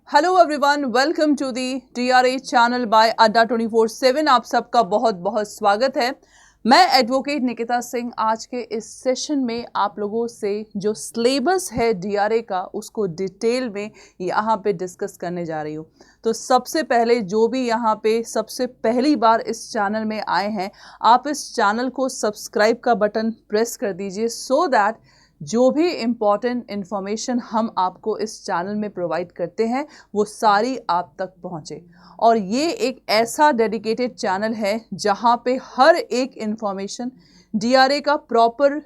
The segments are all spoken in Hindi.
Hello everyone, welcome to the TRA channel by Adda 24/7। आप सबका बहुत बहुत स्वागत है। मैं एडवोकेट निकिता सिंह आज के इस सेशन में आप लोगों से जो सिलेबस है डीआरए का उसको डिटेल में यहाँ पे डिस्कस करने जा रही हूँ। तो सबसे पहले जो भी यहाँ पे सबसे पहली बार इस चैनल में आए हैं, आप इस चैनल को सब्सक्राइब का बटन प्रेस कर दीजिए सो दैट जो भी इम्पॉर्टेंट इन्फॉर्मेशन हम आपको इस चैनल में प्रोवाइड करते हैं वो सारी आप तक पहुंचे। और ये एक ऐसा डेडिकेटेड चैनल है जहां पे हर एक इन्फॉर्मेशन डीआरए का प्रॉपर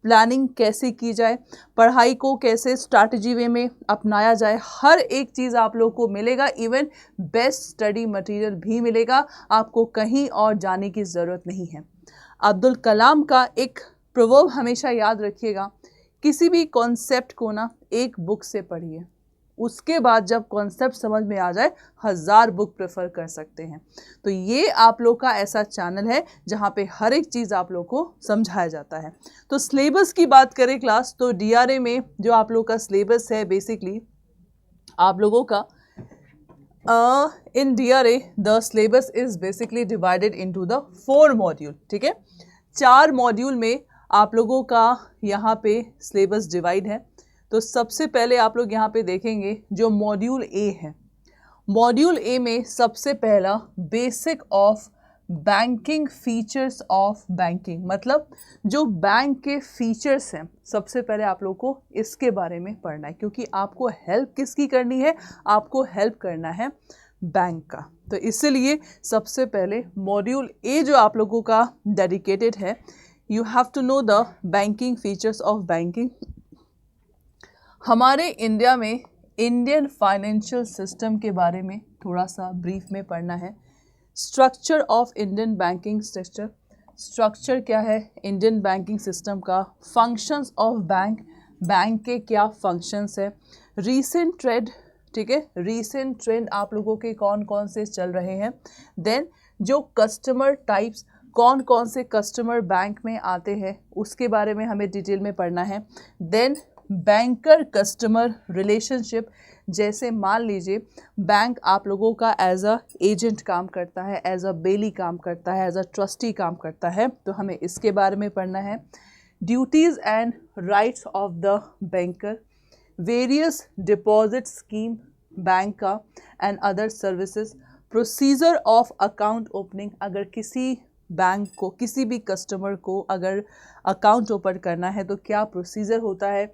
प्लानिंग कैसे की जाए, पढ़ाई को कैसे स्ट्रैटेजी वे में अपनाया जाए, हर एक चीज़ आप लोग को मिलेगा। इवन बेस्ट स्टडी मटेरियल भी मिलेगा, आपको कहीं और जाने की ज़रूरत नहीं है। अब्दुल कलाम का एक प्रोवर्ब हमेशा याद रखिएगा, किसी भी कॉन्सेप्ट को ना एक बुक से पढ़िए, उसके बाद जब कॉन्सेप्ट समझ में आ जाए 1000 बुक प्रेफर कर सकते हैं। तो ये आप लोग का ऐसा चैनल है जहाँ पे हर एक चीज़ आप लोग को समझाया जाता है। तो सिलेबस की बात करें क्लास, तो डीआरए में जो आप लोग का सिलेबस है बेसिकली आप लोगों का in DRA the syllabus is basically divided into the 4 module. ठीक है, 4 मॉड्यूल में आप लोगों का यहाँ पे सिलेबस डिवाइड है। तो सबसे पहले आप लोग यहाँ पे देखेंगे जो मॉड्यूल ए है। मॉड्यूल ए में सबसे पहला basic of banking features of banking, मतलब जो बैंक के फीचर्स हैं सबसे पहले आप लोग को इसके बारे में पढ़ना है, क्योंकि आपको हेल्प किसकी करनी है, आपको हेल्प करना है बैंक का। तो इसलिए सबसे पहले मॉड्यूल ए जो आप लोगों का डेडिकेटेड है, you have to know the banking features of banking. हमारे इंडिया में इंडियन फाइनेंशियल सिस्टम के बारे में थोड़ा सा ब्रीफ में पढ़ना है। Structure of Indian banking structure, structure क्या है इंडियन बैंकिंग सिस्टम का, फंक्शंस ऑफ बैंक, बैंक के क्या फंक्शंस है, रीसेंट ट्रेंड, ठीक है, रीसेंट ट्रेंड आप लोगों के कौन कौन से चल रहे हैं। देन जो कस्टमर टाइप्स, कौन कौन से कस्टमर बैंक में आते हैं उसके बारे में हमें डिटेल में पढ़ना है। देन बैंकर कस्टमर रिलेशनशिप, जैसे मान लीजिए बैंक आप लोगों का एज अ एजेंट काम करता है, एज अ बेली काम करता है, एज अ ट्रस्टी काम करता है, तो हमें इसके बारे में पढ़ना है। Duties and rights of the banker, various deposit scheme bank का and other services, procedure of account opening, अगर किसी बैंक को, किसी भी कस्टमर को अगर अकाउंट ओपन करना है तो क्या प्रोसीजर होता है,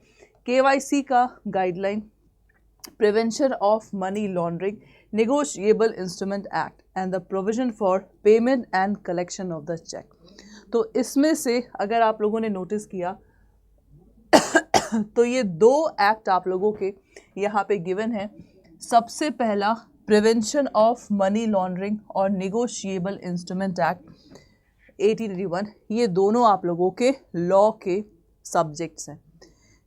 केवाईसी का guideline, prevention of money laundering, negotiable instrument act and the provision for payment and collection of the cheque. तो इसमें से अगर आप लोगों ने नोटिस किया तो ये 2 एक्ट आप लोगों के यहाँ पे गिवन है। सबसे पहला प्रिवेंशन ऑफ मनी लॉन्ड्रिंग और नेगोशिएबल इंस्ट्रूमेंट एक्ट 1881, ये दोनों आप लोगों के लॉ के सब्जेक्ट्स हैं।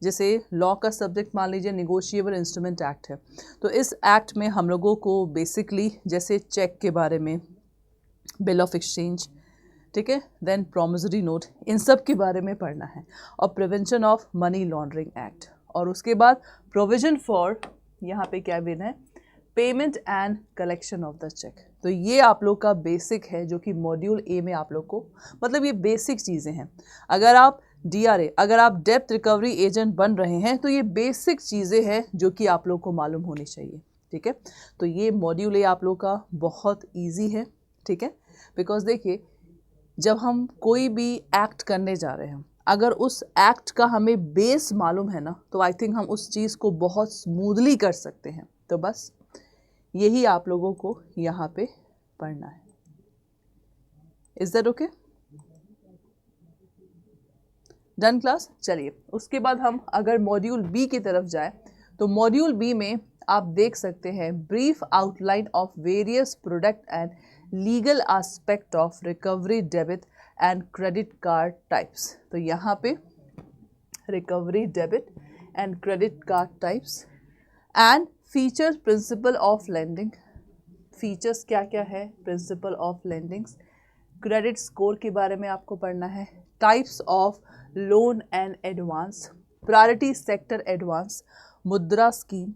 जैसे लॉ का सब्जेक्ट मान लीजिए नेगोशिएबल इंस्ट्रूमेंट एक्ट है, तो इस एक्ट में हम लोगों को बेसिकली जैसे चेक के बारे में, बिल ऑफ एक्सचेंज, ठीक है, देन प्रॉमिसरी नोट, इन सब के बारे में पढ़ना है, और prevention of money laundering act, और उसके बाद प्रोविजन फॉर, यहाँ पे क्या बिन है, payment and collection of the cheque. तो ये आप लोग का बेसिक है जो कि मॉड्यूल ए में आप लोग को, मतलब ये बेसिक चीज़ें हैं। अगर आप डीआरए, अगर आप डेप्थ रिकवरी एजेंट बन रहे हैं तो ये बेसिक चीज़ें हैं जो कि आप लोग को मालूम होनी चाहिए। ठीक है, तो ये मॉड्यूल ए आप लोग का बहुत ईजी है। ठीक है, बिकॉज देखिए जब हम कोई भी एक्ट करने जा रहे हैं, अगर उस एक्ट का हमें बेस मालूम है ना, तो आई थिंक हम उस चीज़ को बहुत स्मूथली कर सकते हैं। तो बस यही आप लोगों को यहाँ पे पढ़ना है। Is that okay? Done class. चलिए उसके बाद हम अगर मॉड्यूल बी की तरफ जाए, तो मॉड्यूल बी में आप देख सकते हैं brief outline of various product and legal aspect of recovery debit and credit card types. तो यहाँ पे recovery debit and credit card types and features, principle of lending, features क्या क्या है प्रिंसिपल ऑफ लेंडिंग्स, क्रेडिट स्कोर के बारे में आपको पढ़ना है, types of loan and advance, priority sector advance, मुद्रा स्कीम,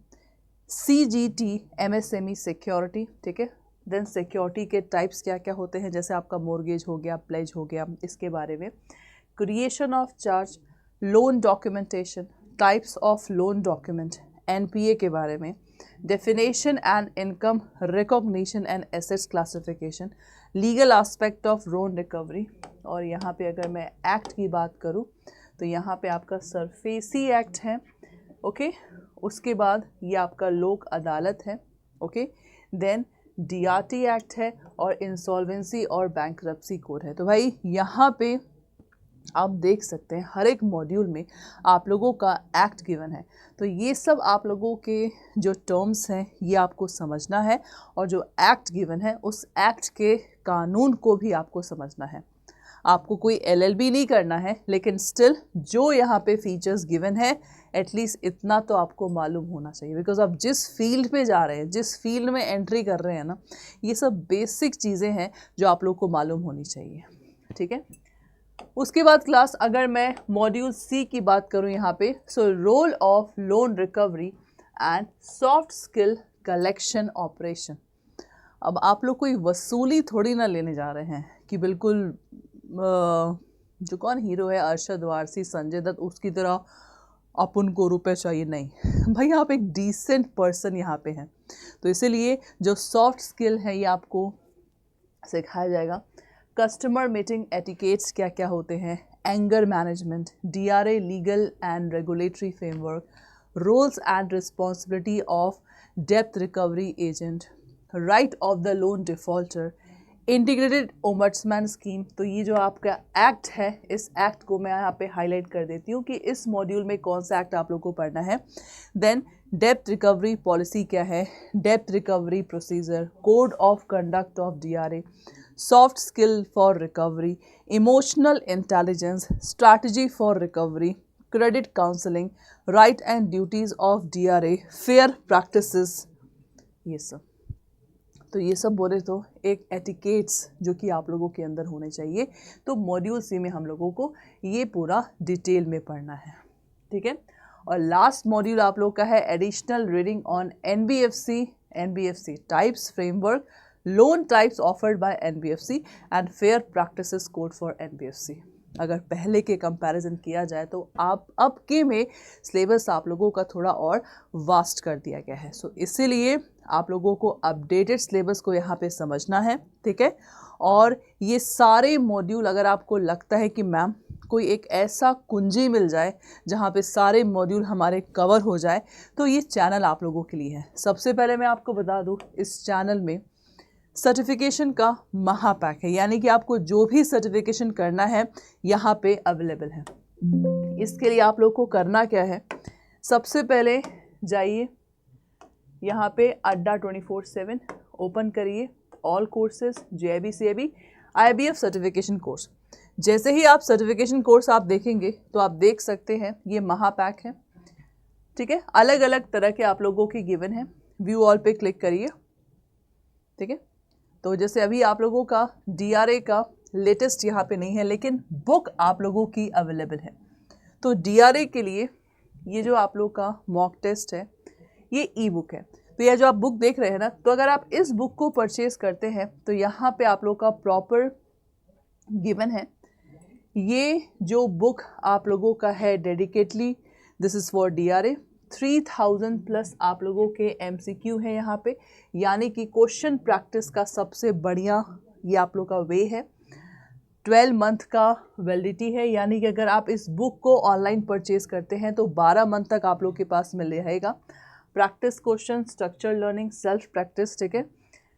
CGT MSME सिक्योरिटी, ठीक है। देन सिक्योरिटी के टाइप्स क्या क्या होते हैं, जैसे आपका मोर्गेज हो गया, प्लेज हो गया, इसके बारे में। Creation of charge, loan documentation, types of loan document, NPA के बारे में, definition and income recognition and assets classification, legal aspect of loan recovery. और यहाँ पे अगर मैं एक्ट की बात करूँ तो यहाँ पे आपका सरफेसी एक्ट है, ओके। उसके बाद ये आपका लोक अदालत है, ओके। देन DRT एक्ट है और इंसॉल्वेंसी और बैंकरप्सी कोड है। तो भाई यहाँ पे आप देख सकते हैं हर एक मॉड्यूल में आप लोगों का एक्ट गिवन है। तो ये सब आप लोगों के जो टर्म्स हैं ये आपको समझना है, और जो एक्ट गिवन है उस एक्ट के कानून को भी आपको समझना है। आपको कोई LLB नहीं करना है, लेकिन स्टिल जो यहाँ पे फीचर्स गिवन है एटलीस्ट इतना तो आपको मालूम होना चाहिए, बिकॉज आप जिस फील्ड पे जा रहे हैं, जिस फील्ड में एंट्री कर रहे हैं ना, ये सब बेसिक चीज़ें हैं जो आप लोग को मालूम होनी चाहिए, ठीक है। उसके बाद क्लास अगर मैं मॉड्यूल C की बात करूँ यहाँ पे, so role of loan recovery and soft skill collection operation. अब आप लोग कोई वसूली थोड़ी ना लेने जा रहे हैं कि बिल्कुल जो कौन हीरो है अरशद वारसी, संजय दत्त, उसकी तरह अपन को रुपए चाहिए, नहीं भाई, आप एक डिसेंट पर्सन यहाँ पे हैं। तो इसीलिए जो सॉफ्ट स्किल है ये आपको सिखाया जाएगा। कस्टमर मीटिंग एटिकेट्स क्या क्या होते हैं, anger management, DRA legal and regulatory framework, roles and responsibility of डेप्थ recovery agent, write off the loan defaulter, integrated ombudsman scheme. तो ये जो आपका एक्ट है, इस एक्ट को मैं यहाँ पे हाईलाइट कर देती हूँ कि इस मॉड्यूल में कौन सा एक्ट आप लोगों को पढ़ना है। देन डेप्थ रिकवरी पॉलिसी क्या है, depth recovery procedure, code of conduct of DRA, soft skill for recovery, emotional intelligence, strategy for recovery, credit counselling, right and duties of DRA, fair practices, ये सब। तो ये सब बोले तो एक एटिकेट्स जो कि आप लोगों के अंदर होने चाहिए। तो मॉड्यूल C में हम लोगों को ये पूरा डिटेल में पढ़ना है, ठीक है। और लास्ट मॉड्यूल आप लोग का है additional reading on NBFC types framework, loan types offered by NBFC and fair practices code for NBFC। अगर पहले के कंपैरिजन किया जाए तो आप अब के में सिलेबस आप लोगों का थोड़ा और वास्ट कर दिया गया है। सो इसीलिए आप लोगों को अपडेटेड सिलेबस को यहाँ पे समझना है, ठीक है। और ये सारे मॉड्यूल अगर आपको लगता है कि मैम कोई एक ऐसा कुंजी मिल जाए जहाँ पे सारे मॉड्यूल हमारे कवर हो जाए, तो ये चैनल आप लोगों के लिए है। सबसे पहले मैं आपको बता दूँ, इस चैनल में सर्टिफिकेशन का महापैक है, यानी कि आपको जो भी सर्टिफिकेशन करना है यहाँ पे अवेलेबल है। इसके लिए आप लोग को करना क्या है, सबसे पहले जाइए यहाँ पे अड्डा 24/7 ओपन करिए, all courses, JIB CIB IBF certification course. जैसे ही आप सर्टिफिकेशन कोर्स आप देखेंगे तो आप देख सकते हैं ये महापैक है, ठीक है। अलग अलग तरह के आप लोगों की गिवन है, व्यू ऑल पे क्लिक करिए, ठीक है। तो जैसे अभी आप लोगों का DRA का लेटेस्ट यहाँ पे नहीं है, लेकिन बुक आप लोगों की अवेलेबल है। तो DRA के लिए ये जो आप लोग का मॉक टेस्ट है ये ई-बुक है। तो यह जो आप बुक देख रहे हैं ना, तो अगर आप इस बुक को परचेज करते हैं तो यहाँ पे आप लोग का प्रॉपर गिवन है। ये जो बुक आप लोगों का है dedicatedly this is for DRA। 3000 plus आप लोगों के MCQ है यहाँ पे, यानी कि क्वेश्चन प्रैक्टिस का सबसे बढ़िया ये आप लोग का वे है। 12 मंथ का वैलिडिटी है, यानी कि अगर आप इस बुक को ऑनलाइन परचेज करते हैं तो 12 मंथ तक आप लोग के पास मिल रहेगा। Practice question, structure learning, self practice, ठीक है।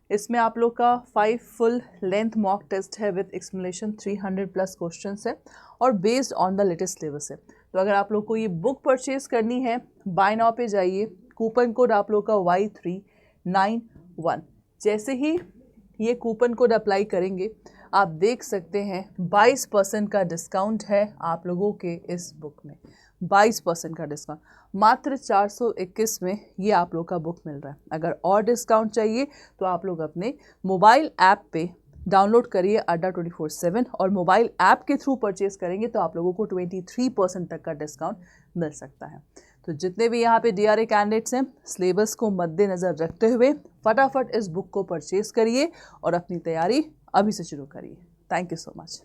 इसमें आप लोग का 5 फुल लेंथ मॉक टेस्ट है विद एक्सप्लेनेशन, 300 प्लस क्वेश्चन है और based on the latest syllabus है। तो अगर आप लोग को ये बुक परचेज करनी है, बाय नाउ पे जाइए, कूपन कोड आप लोग का Y391। जैसे ही ये कूपन कोड अप्लाई करेंगे आप देख सकते हैं 22% का डिस्काउंट है आप लोगों के इस बुक में। 22% का डिस्काउंट मात्र 421 में ये आप लोग का बुक मिल रहा है। अगर और डिस्काउंट चाहिए तो आप लोग अपने मोबाइल ऐप पे डाउनलोड करिए अड्डा 24/7 और मोबाइल ऐप के थ्रू परचेज करेंगे तो आप लोगों को 23% तक का डिस्काउंट मिल सकता है। तो जितने भी यहाँ पे DRA कैंडिडेट्स हैं, सिलेबस को मद्देनज़र रखते हुए फटाफट इस बुक को परचेज करिए और अपनी तैयारी अभी से शुरू करिए। Thank you so much.